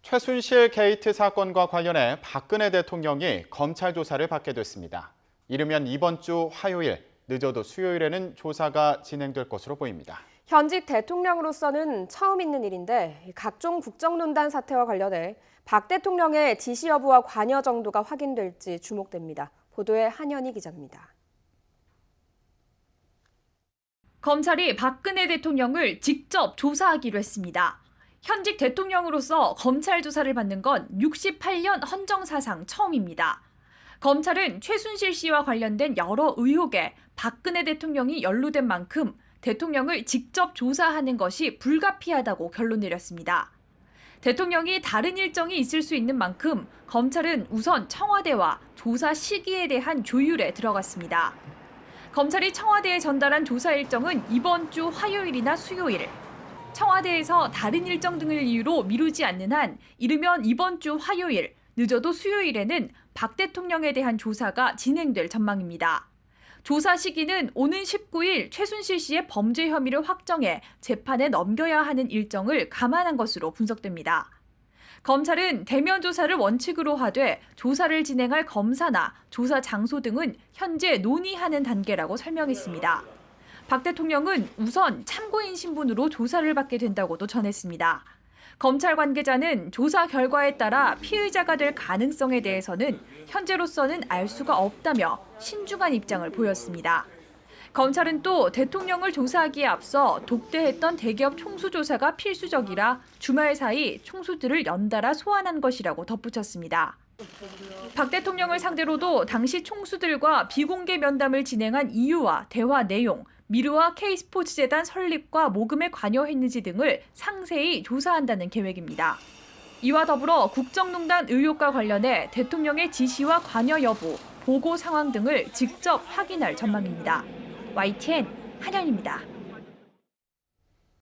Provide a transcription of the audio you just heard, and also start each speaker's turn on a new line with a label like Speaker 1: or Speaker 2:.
Speaker 1: 최순실 게이트 사건과 관련해 박근혜 대통령이 검찰 조사를 받게 됐습니다. 이르면 이번 주 화요일, 늦어도 수요일에는 조사가 진행될 것으로 보입니다.
Speaker 2: 현직 대통령으로서는 처음 있는 일인데 각종 국정농단 사태와 관련해 박 대통령의 지시 여부와 관여 정도가 확인될지 주목됩니다. 보도에 한현희 기자입니다.
Speaker 3: 검찰이 박근혜 대통령을 직접 조사하기로 했습니다. 현직 대통령으로서 검찰 조사를 받는 건 68년 헌정사상 처음입니다. 검찰은 최순실 씨와 관련된 여러 의혹에 박근혜 대통령이 연루된 만큼 대통령을 직접 조사하는 것이 불가피하다고 결론 내렸습니다. 대통령이 다른 일정이 있을 수 있는 만큼 검찰은 우선 청와대와 조사 시기에 대한 조율에 들어갔습니다. 검찰이 청와대에 전달한 조사 일정은 이번 주 화요일이나 수요일, 청와대에서 다른 일정 등을 이유로 미루지 않는 한 이르면 이번 주 화요일, 늦어도 수요일에는 박 대통령에 대한 조사가 진행될 전망입니다. 조사 시기는 오는 19일 최순실 씨의 범죄 혐의를 확정해 재판에 넘겨야 하는 일정을 감안한 것으로 분석됩니다. 검찰은 대면 조사를 원칙으로 하되 조사를 진행할 검사나 조사 장소 등은 현재 논의하는 단계라고 설명했습니다. 박 대통령은 우선 참고인 신분으로 조사를 받게 된다고도 전했습니다. 검찰 관계자는 조사 결과에 따라 피의자가 될 가능성에 대해서는 현재로서는 알 수가 없다며 신중한 입장을 보였습니다. 검찰은 또 대통령을 조사하기에 앞서 독대했던 대기업 총수 조사가 필수적이라 주말 사이 총수들을 연달아 소환한 것이라고 덧붙였습니다. 박 대통령을 상대로도 당시 총수들과 비공개 면담을 진행한 이유와 대화 내용, 미르와 K스포츠재단 설립과 모금에 관여했는지 등을 상세히 조사한다는 계획입니다. 이와 더불어 국정농단 의혹과 관련해 대통령의 지시와 관여 여부, 보고 상황 등을 직접 확인할 전망입니다. YTN 한현입니다.